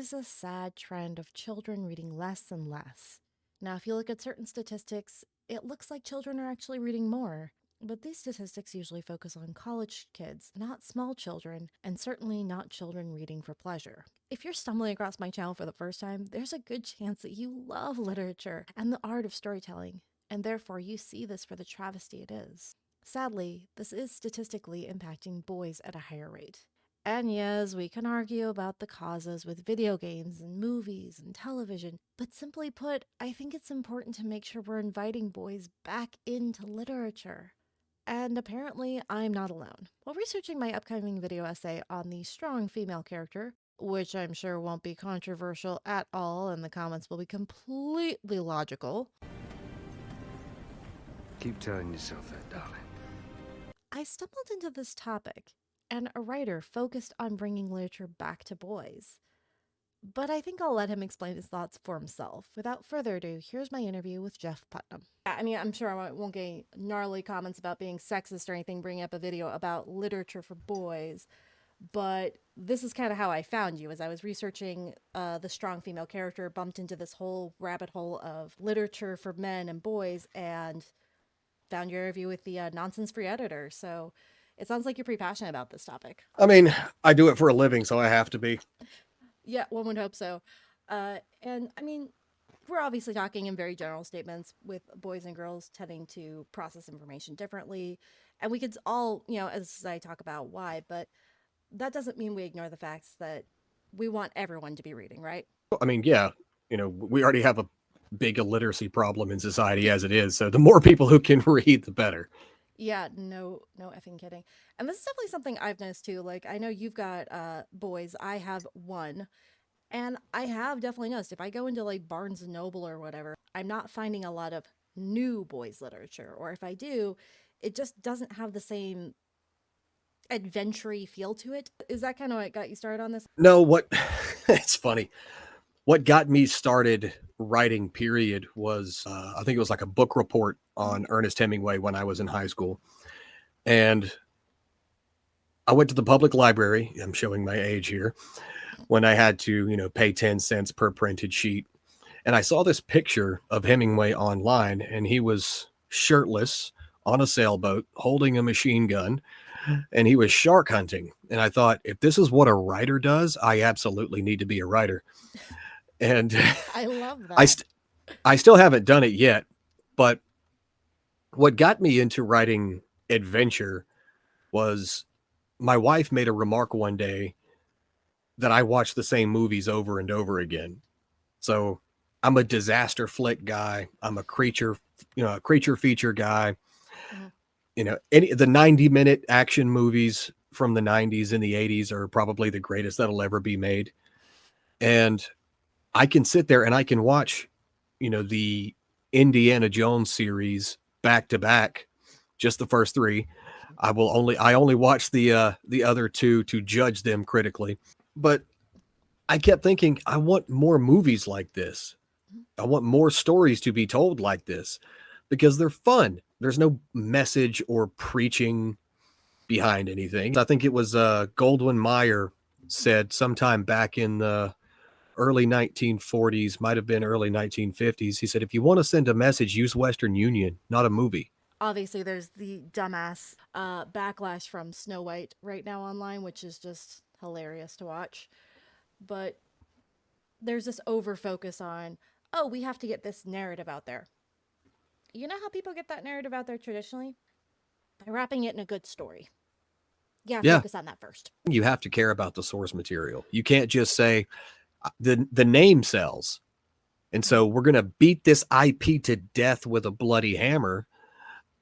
is a sad trend of children reading less and less. Now, if you look at certain statistics, it looks like children are actually reading more. But these statistics usually focus on college kids, not small children, and certainly not children reading for pleasure. If you're stumbling across my channel for the first time, there's a good chance that you love literature and the art of storytelling, and therefore you see this for the travesty it is. Sadly, this is statistically impacting boys at a higher rate. And yes, we can argue about the causes with video games and movies and television, but simply put, I think it's important to make sure we're inviting boys back into literature. And apparently, I'm not alone. While researching my upcoming video essay on the strong female character, which I'm sure won't be controversial at all and the comments will be completely logical, Keep telling yourself that, darling. I stumbled into this topic and a writer focused on bringing literature back to boys. But I think I'll let him explain his thoughts for himself. Without further ado, here's my interview with Jeff Putnam. I mean, I'm sure I won't get any gnarly comments about being sexist or anything, bringing up a video about literature for boys. But this is kind of how I found you. As I was researching the strong female character, bumped into this whole rabbit hole of literature for men and boys, and found your interview with the nonsense-free editor. So it sounds like you're pretty passionate about this topic. I mean, I do it for a living, so I have to be. Yeah, one would hope so. And I mean, we're obviously talking in very general statements with boys and girls tending to process information differently. And we could all, as I talk about why, but that doesn't mean we ignore the facts that we want everyone to be reading, right? I mean, yeah, we already have a big illiteracy problem in society as it is. So the more people who can read, the better. Yeah, no effing kidding. And this is definitely something I've noticed too. Like, I know you've got boys. I have one. And I have definitely noticed if I go into like Barnes and Noble or whatever, I'm not finding a lot of new boys literature. Or if I do, it just doesn't have the same adventure-y feel to it. Is that kind of what got you started on this? No, it's funny. What got me started writing, period, was I think it was like a book report on Ernest Hemingway when I was in high school. And I went to the public library. I'm showing my age here. When I had to, pay 10 cents per printed sheet. And I saw this picture of Hemingway online, and he was shirtless on a sailboat holding a machine gun, and he was shark hunting. And I thought, if this is what a writer does, I absolutely need to be a writer. And I love that. I still haven't done it yet, but what got me into writing adventure was my wife made a remark one day that I watch the same movies over and over again. So I'm a disaster flick guy. I'm a creature feature guy. Mm-hmm. The 90-minute action movies from the 90s and the 80s are probably the greatest that'll ever be made. And I can sit there and I can watch, the Indiana Jones series back to back, just the first three. I only watch the other two to judge them critically. But I kept thinking, I want more movies like this. I want more stories to be told like this because they're fun. There's no message or preaching behind anything. I think it was Goldwyn Mayer said sometime back in the early 1940s, might have been early 1950s. He said, if you want to send a message, use Western Union, not a movie. Obviously, there's the dumbass backlash from Snow White right now online, which is just hilarious to watch. But there's this over focus on, oh, we have to get this narrative out there. You know how people get that narrative out there traditionally? By wrapping it in a good story. Yeah, focus on that first. You have to care about the source material. You can't just say the name sells. And so we're going to beat this IP to death with a bloody hammer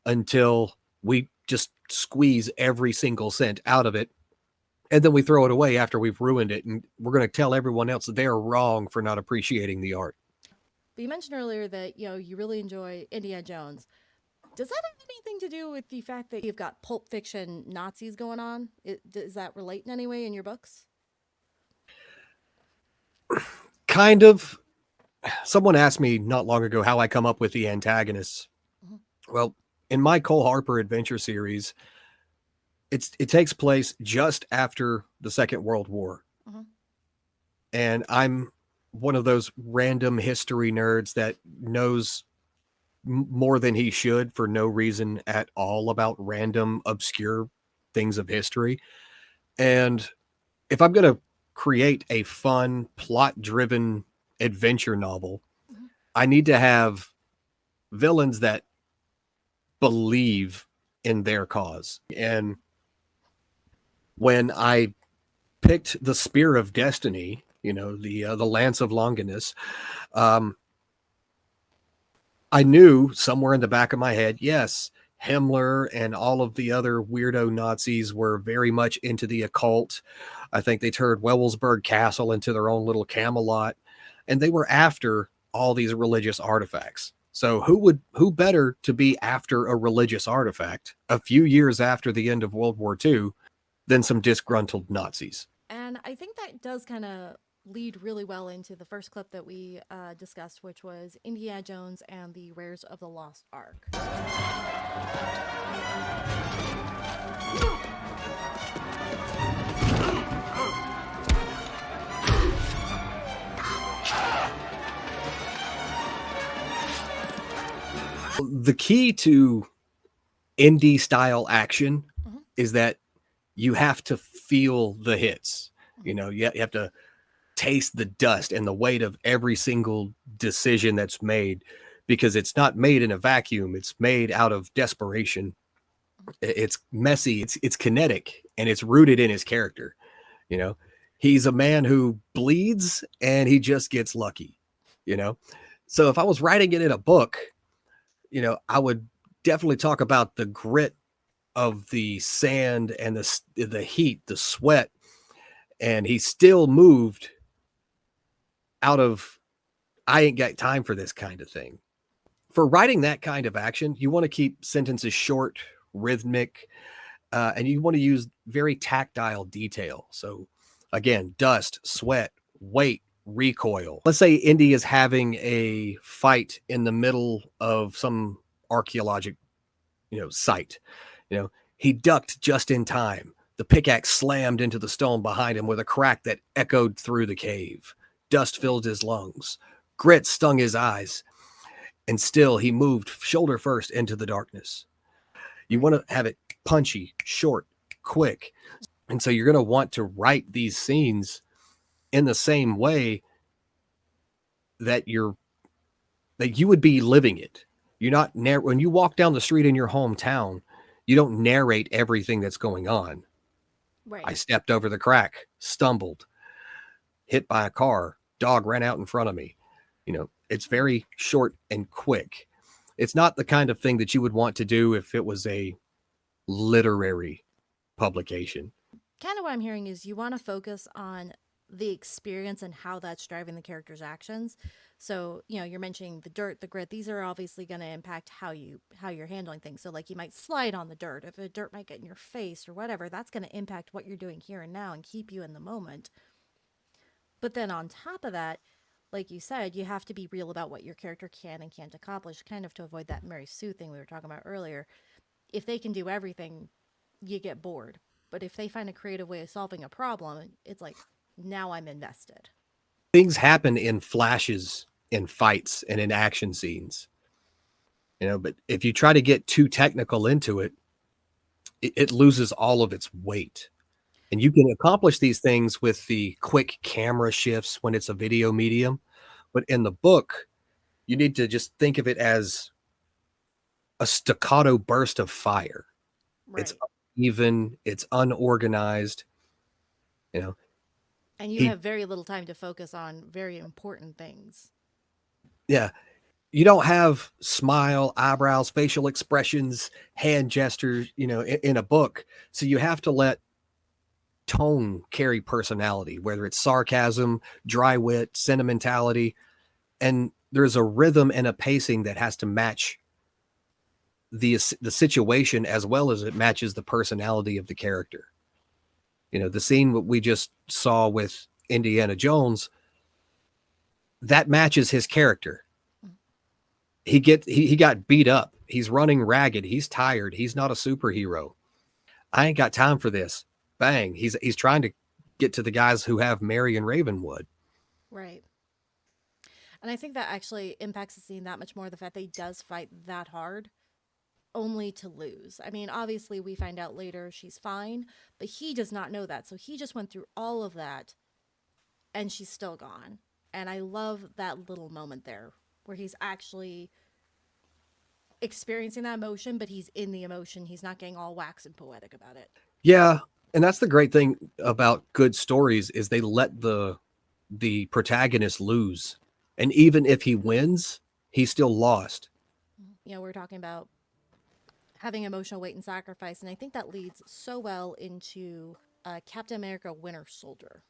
until we just squeeze every single cent out of it. And then we throw it away after we've ruined it. And we're going to tell everyone else that they're wrong for not appreciating the art. But you mentioned earlier that, you really enjoy Indiana Jones. Does that have anything to do with the fact that you've got Pulp Fiction Nazis going on? Does that relate in any way in your books? Kind of. Someone asked me not long ago how I come up with the antagonists. Mm-hmm. Well, in my Cole Harper adventure series, it takes place just after the Second World War. Mm-hmm. And I'm one of those random history nerds that knows more than he should for no reason at all about random obscure things of history. And if I'm going to create a fun plot driven adventure novel, Mhm. I need to have villains that believe in their cause. And when I picked the Spear of Destiny, the Lance of Longinus, um, I knew somewhere in the back of my head, yes, Himmler and all of the other weirdo Nazis were very much into the occult. I think they turned Wewelsburg Castle into their own little Camelot, and they were after all these religious artifacts. So who better to be after a religious artifact a few years after the end of World War II than some disgruntled Nazis? And I think that does kind of lead really well into the first clip that we discussed, which was Indiana Jones and the Rares of the Lost Ark. The key to indie style action Mhm. is that you have to feel the hits. You have to taste the dust and the weight of every single decision that's made, because it's not made in a vacuum. It's made out of desperation. It's messy, it's kinetic, and it's rooted in his character. You know, he's a man who bleeds and he just gets lucky, you know. So if I was writing it in a book, I would definitely talk about the grit of the sand and the heat, the sweat, and he still moved out of, I ain't got time for this kind of thing. For writing that kind of action, you want to keep sentences short, rhythmic, and you want to use very tactile detail. So again, dust, sweat, weight, recoil. Let's say Indy is having a fight in the middle of some archaeologic, site. He ducked just in time. The pickaxe slammed into the stone behind him with a crack that echoed through the cave. Dust filled his lungs. Grit stung his eyes. And still he moved shoulder first into the darkness. You want to have it punchy, short, quick. And so you're going to want to write these scenes in the same way that you would be living it. You're not when you walk down the street in your hometown, you don't narrate everything that's going on. Right. I stepped over the crack, stumbled, hit by a car, dog ran out in front of me. It's very short and quick. It's not the kind of thing that you would want to do if it was a literary publication. Kind of what I'm hearing is you want to focus on the experience and how that's driving the character's actions. So, you're mentioning the dirt, the grit. These are obviously going to impact how you're handling things. So, like, you might slide on the dirt. If the dirt might get in your face or whatever, that's going to impact what you're doing here and now and keep you in the moment. But then on top of that, like you said, you have to be real about what your character can and can't accomplish, kind of to avoid that Mary Sue thing we were talking about earlier. If they can do everything, you get bored. But if they find a creative way of solving a problem, it's like, now I'm invested. Things happen in flashes, in fights, and in action scenes. But if you try to get too technical into it, it loses all of its weight. And you can accomplish these things with the quick camera shifts when it's a video medium. But in the book, you need to just think of it as a staccato burst of fire. It's Right. uneven, it's unorganized. You know, And you he, have very little time to focus on very important things. yeah, you don't have smile, eyebrows, facial expressions, hand gestures, in a book. So you have to let tone carry personality, whether it's sarcasm, dry wit, sentimentality. And there's a rhythm and a pacing that has to match the situation as well as it matches the personality of the character. The scene that we just saw with Indiana Jones, that matches his character. He got beat up. He's running ragged. He's tired. He's not a superhero. I ain't got time for this. Bang. He's trying to get to the guys who have Mary and Ravenwood. Right. And I think that actually impacts the scene that much more, the fact that he does fight that hard only to lose. I mean, obviously, we find out later she's fine, but he does not know that. So he just went through all of that and she's still gone. And I love that little moment there where he's actually experiencing that emotion, but he's in the emotion. He's not getting all wax and poetic about it. Yeah, and that's the great thing about good stories is they let the protagonist lose. And even if he wins, he's still lost. You know, we're talking about having emotional weight and sacrifice, and I think that leads so well into Captain America Winter Soldier.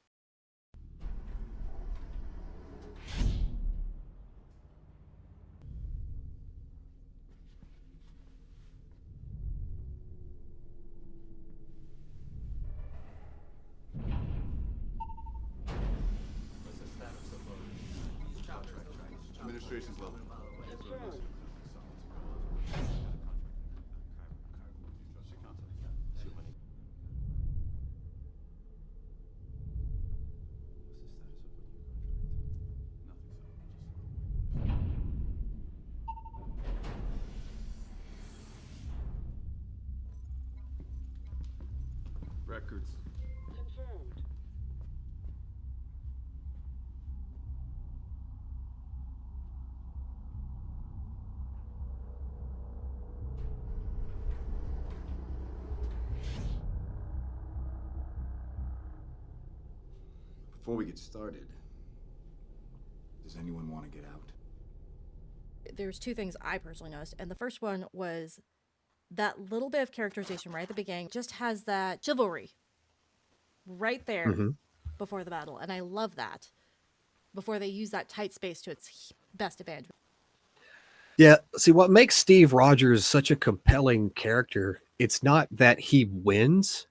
Administration's level. Records. Confirmed. Before we get started, does anyone want to get out? There's two things I personally noticed, and the first one was that little bit of characterization right at the beginning just has that chivalry right there before the battle, and I love that before they use that tight space to its best advantage. Yeah, see what makes Steve Rogers such a compelling character, it's not that he wins,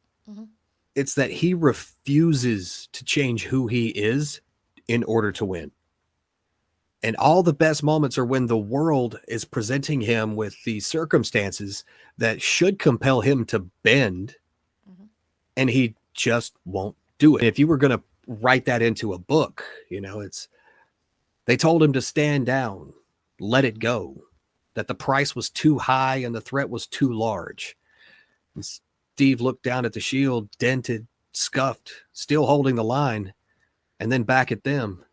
it's that he refuses to change who he is in order to win. And all the best moments are when the world is presenting him with these circumstances that should compel him to bend, and he just won't do it. If you were going to write that into a book, you know, they told him to stand down, let it go, that the price was too high and the threat was too large. And Steve looked down at the shield, dented, scuffed, still holding the line, and then back at them.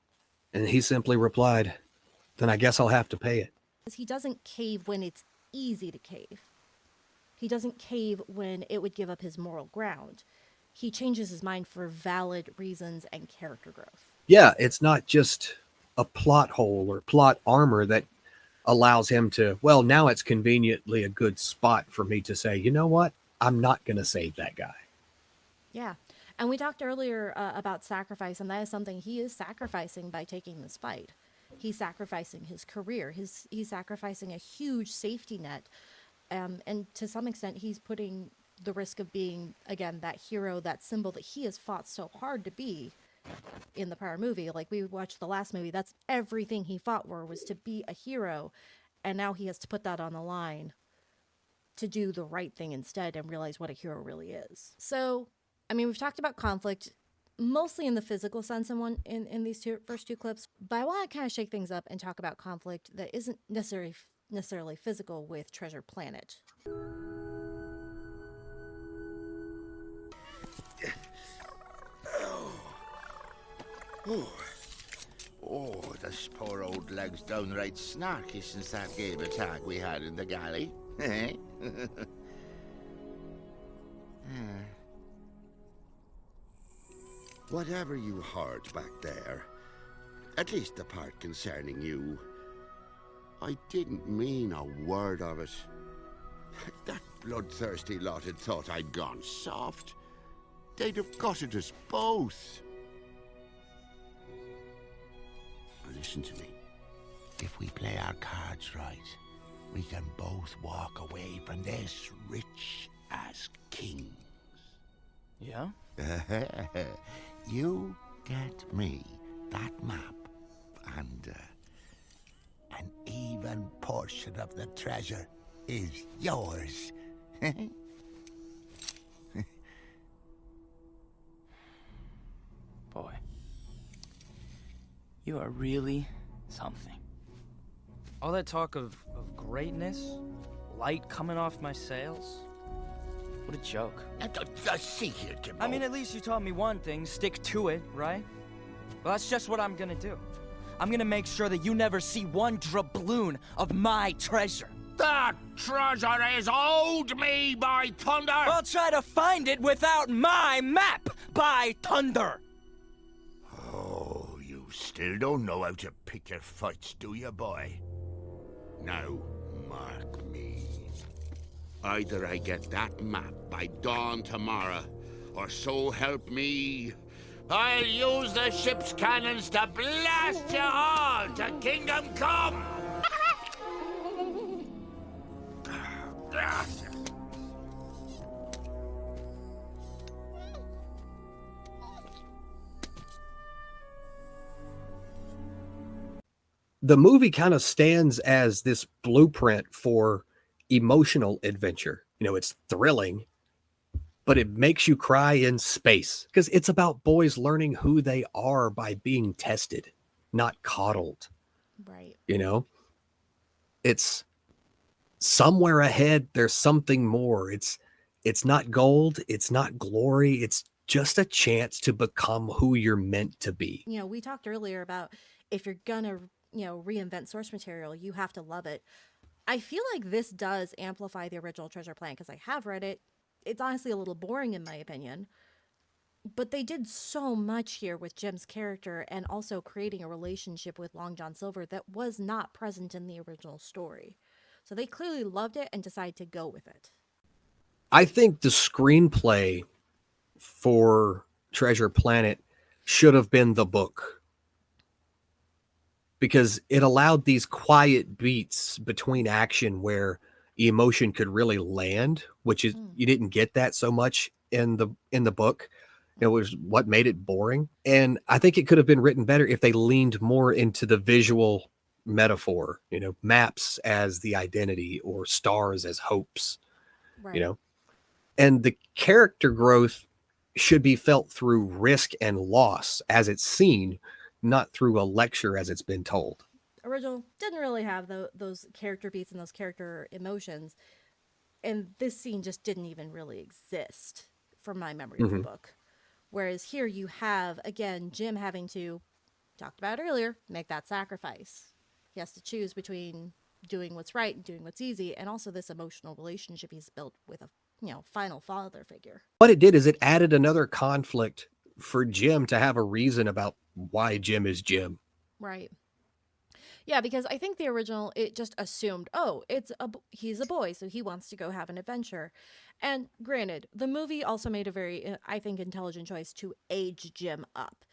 And he simply replied, then I guess I'll have to pay it. He doesn't cave when it's easy to cave. He doesn't cave when it would give up his moral ground. He changes his mind for valid reasons and character growth. Yeah, it's not just a plot hole or plot armor that allows him to, well, now it's conveniently a good spot for me to say, you know what? I'm not going to save that guy. Yeah. And we talked earlier about sacrifice, and that is something he is sacrificing by taking this fight. He's sacrificing his career. He's sacrificing a huge safety net. And to some extent, he's putting the risk of being, again, that hero, that symbol that he has fought so hard to be in the prior movie. Like we watched the last movie, that's everything he fought for, was to be a hero. And now he has to put that on the line to do the right thing instead and realize what a hero really is. So, I mean, we've talked about conflict mostly in the physical sense in these first two clips, but I want to kind of shake things up and talk about conflict that isn't necessarily physical with Treasure Planet. Oh, this poor old leg's downright snarky since that Gabe attack we had in the galley. Eh? Whatever you heard back there, at least the part concerning you, I didn't mean a word of it. That bloodthirsty lot had thought I'd gone soft. They'd have gutted us both. Now listen to me. If we play our cards right, we can both walk away from this rich as kings. Yeah? You get me that map and an even portion of the treasure is yours. Boy. You are really something. All that talk of greatness, light coming off my sails. What a joke. See here, Jimbo. I mean, at least you taught me one thing, stick to it, right? Well, that's just what I'm gonna do. I'm gonna make sure that you never see one doubloon of my treasure. That treasure is owed me by thunder! I'll try to find it without my map, by thunder! Oh, you still don't know how to pick your fights, do you, boy? Now, mark me. Either I get that map by dawn tomorrow, or so help me, I'll use the ship's cannons to blast you all to Kingdom Come! The movie kind of stands as this blueprint for emotional adventure. You know, it's thrilling, but it makes you cry in space because it's about boys learning who they are by being tested, not coddled. Right. You know, it's somewhere ahead. There's something more. It's not gold. It's not glory. It's just a chance to become who you're meant to be. You know, we talked earlier about if you're gonna, reinvent source material, you have to love it. I feel like this does amplify the original Treasure Planet because I have read it. It's honestly a little boring in my opinion, but they did so much here with Jim's character and also creating a relationship with Long John Silver that was not present in the original story. So they clearly loved it and decided to go with it. I think the screenplay for Treasure Planet should have been the book, because it allowed these quiet beats between action where emotion could really land, which is you didn't get that so much in the book. It was what made it boring. And I think it could have been written better if they leaned more into the visual metaphor, maps as the identity or stars as hopes, Right. and the character growth should be felt through risk and loss as it's seen, not through a lecture as it's been told. Original didn't really have those character beats and those character emotions. And this scene just didn't even really exist from my memory of the book. Whereas here you have, again, Jim having to, talked about earlier, make that sacrifice. He has to choose between doing what's right and doing what's easy, and also this emotional relationship he's built with a, final father figure. What it did is it added another conflict for Jim to have a reason about why Jim is Jim. Right. Yeah, because I think the original, it just assumed, oh, he's a boy, so he wants to go have an adventure. And granted, the movie also made a very, I think, intelligent choice to age Jim up.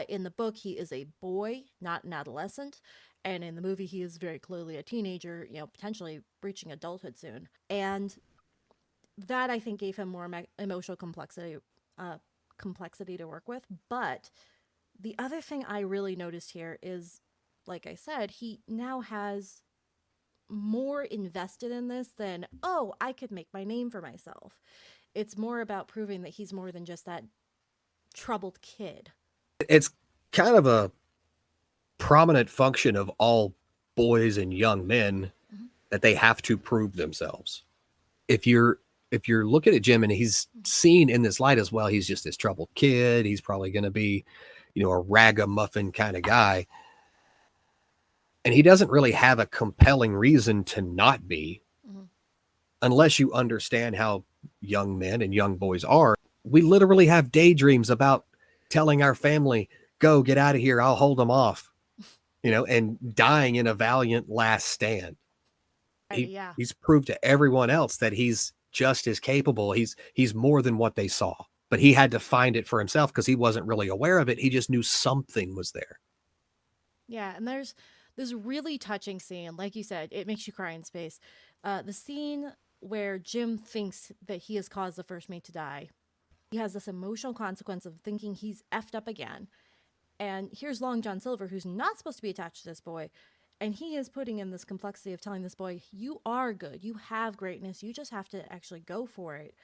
In the book, he is a boy, not an adolescent. And in the movie, he is very clearly a teenager, potentially reaching adulthood soon. And that, I think, gave him more emotional complexity to work with. But the other thing I really noticed here is, like I said, he now has more invested in this than, oh, I could make my name for myself. It's more about proving that he's more than just that troubled kid. It's kind of a prominent function of all boys and young men that they have to prove themselves. If you're looking at Jim and he's seen in this light as well, he's just this troubled kid. He's probably going to be, a ragamuffin kind of guy. And he doesn't really have a compelling reason to not be, unless you understand how young men and young boys are. We literally have daydreams about telling our family, go get out of here. I'll hold them off, and dying in a valiant last stand. He's proved to everyone else that he's just as capable. He's more than what they saw, but he had to find it for himself because he wasn't really aware of it. He just knew something was there. Yeah, and there's this really touching scene. Like you said, it makes you cry in space. The scene where Jim thinks that he has caused the first mate to die. He has this emotional consequence of thinking he's effed up again. And here's Long John Silver, who's not supposed to be attached to this boy. And he is putting in this complexity of telling this boy, you are good. You have greatness. You just have to actually go for it.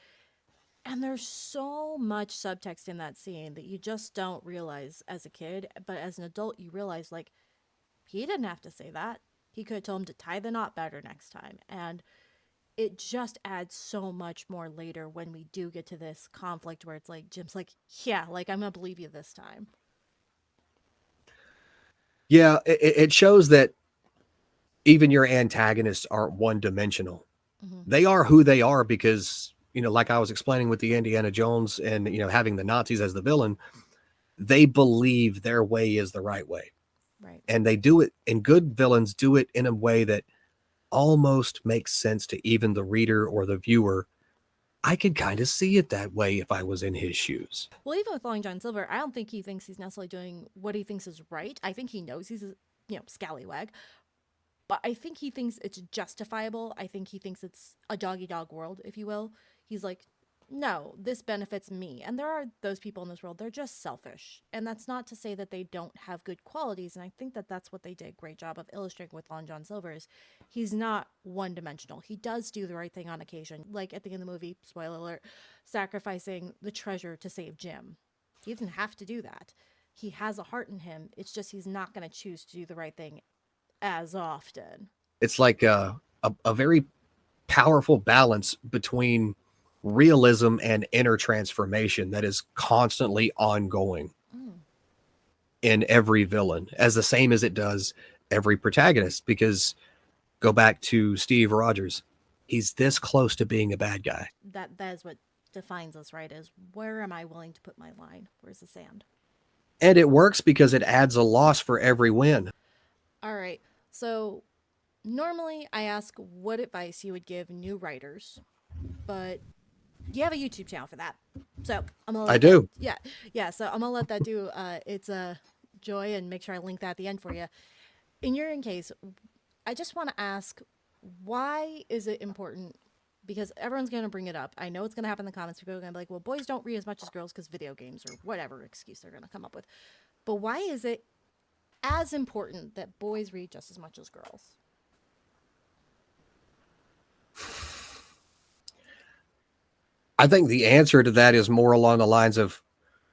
And there's so much subtext in that scene that you just don't realize as a kid. But as an adult, you realize, like, he didn't have to say that. He could have told him to tie the knot better next time. And it just adds so much more later when we do get to this conflict where it's like, Jim's like, yeah, like, I'm going to believe you this time. Yeah, it shows that even your antagonists aren't one dimensional. Mm-hmm. They are who they are because, like I was explaining with the Indiana Jones and, having the Nazis as the villain, they believe their way is the right way. Right. And they do it, and good villains do it in a way that almost makes sense to even the reader or the viewer. I could kind of see it that way if I was in his shoes. Well, even with Long John Silver, I don't think he thinks he's necessarily doing what he thinks is right. I think he knows he's a, scallywag. But I think he thinks it's justifiable. I think he thinks it's a doggy dog world, if you will. He's like, no, this benefits me. And there are those people in this world, they're just selfish. And that's not to say that they don't have good qualities. And I think that that's what they did a great job of illustrating with Long John Silver's. He's not one dimensional. He does do the right thing on occasion. Like at the end of the movie, spoiler alert, sacrificing the treasure to save Jim. He didn't have to do that. He has a heart in him. It's just he's not going to choose to do the right thing as often. It's like a very powerful balance between realism and inner transformation that is constantly ongoing in every villain, as the same as it does every protagonist. Because go back to Steve Rogers, he's this close to being a bad guy. That is what defines us, right? Is where am I willing to put my line? Where's the sand? And it works because it adds a loss for every win. All right. So normally I ask what advice you would give new writers, but you have a YouTube channel for that. So I'm gonna let I do. Yeah. So I'm gonna let that do its joy and make sure I link that at the end for you. In your case, I just want to ask, why is it important? Because everyone's going to bring it up. I know it's going to happen in the comments. People are going to be like, well, boys don't read as much as girls because video games or whatever excuse they're going to come up with. But why is it as important that boys read just as much as girls? I think the answer to that is more along the lines of,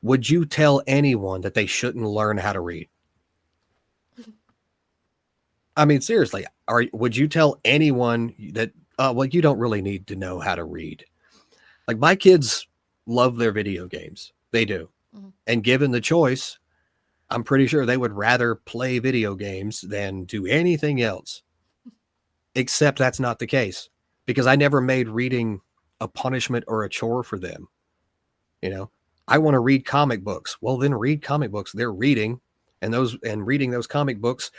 would you tell anyone that they shouldn't learn how to read? I mean, seriously, would you tell anyone that, well, you don't really need to know how to read? Like, my kids love their video games. They do. Mm-hmm. And given the choice, I'm pretty sure they would rather play video games than do anything else. Except that's not the case, because I never made reading a punishment or a chore for them. I want to read comic books. Well, then read comic books. They're reading, and reading those comic books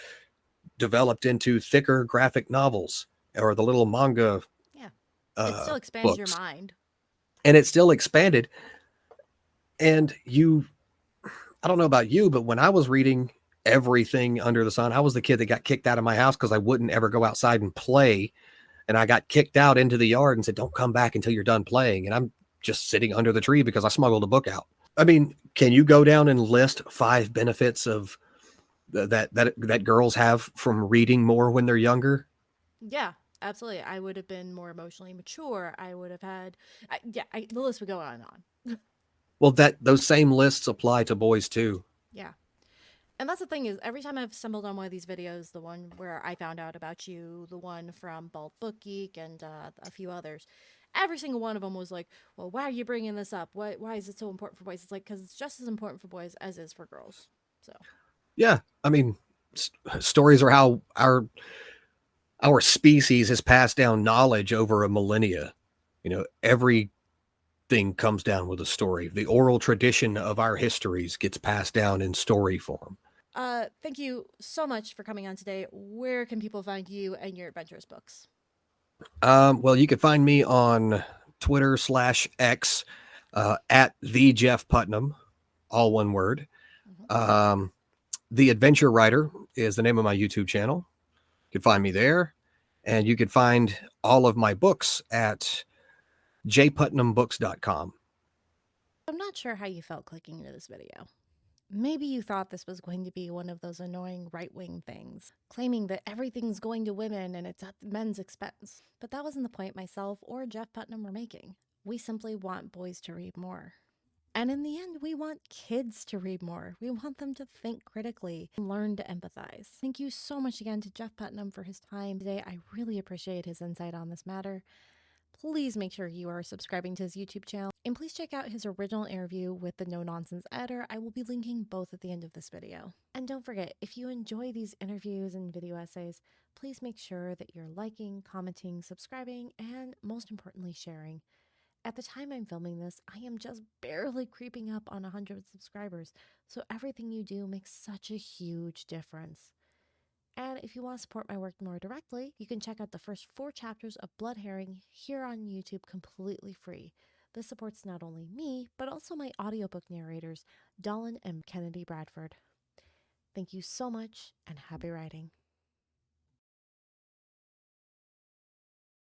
developed into thicker graphic novels or the little manga. Yeah. It still expands books. your mind. And it's still expanded. And I don't know about you, but when I was reading everything under the sun, I was the kid that got kicked out of my house because I wouldn't ever go outside and play. And I got kicked out into the yard and said, don't come back until you're done playing. And I'm just sitting under the tree because I smuggled a book out. I mean, can you go down and list 5 benefits of that girls have from reading more when they're younger? Yeah, absolutely. I would have been more emotionally mature. I would have had, the list would go on and on. Well, those same lists apply to boys too. Yeah. And that's the thing is, every time I've stumbled on one of these videos, the one where I found out about you, the one from Bald Book Geek, and a few others, every single one of them was like, well, why are you bringing this up? Why is it so important for boys? It's like, because it's just as important for boys as it is for girls. So. Yeah. I mean, stories are how our species has passed down knowledge over a millennia. Everything comes down with a story. The oral tradition of our histories gets passed down in story form. Thank you so much for coming on today. Where can people find you and your adventurous books? Well, you can find me on Twitter /X at the Jeff Putnam, all one word. Mm-hmm. The Adventure Writer is the name of my YouTube channel. You can find me there, and you can find all of my books at jputnambooks.com. I'm not sure how you felt clicking into this video. Maybe you thought this was going to be one of those annoying right-wing things, claiming that everything's going to women and it's at men's expense. But that wasn't the point myself or Jeff Putnam were making. We simply want boys to read more. And in the end, we want kids to read more. We want them to think critically and learn to empathize. Thank you so much again to Jeff Putnam for his time today. I really appreciate his insight on this matter. Please make sure you are subscribing to his YouTube channel, and please check out his original interview with the No Nonsense editor. I will be linking both at the end of this video. And don't forget, if you enjoy these interviews and video essays, please make sure that you're liking, commenting, subscribing, and most importantly, sharing. At the time I'm filming this, I am just barely creeping up on 100 subscribers, so everything you do makes such a huge difference. And if you want to support my work more directly, you can check out the first 4 chapters of Blood Herring here on YouTube completely free. This supports not only me, but also my audiobook narrators, Dallin and Kennedy Bradford. Thank you so much, and happy writing.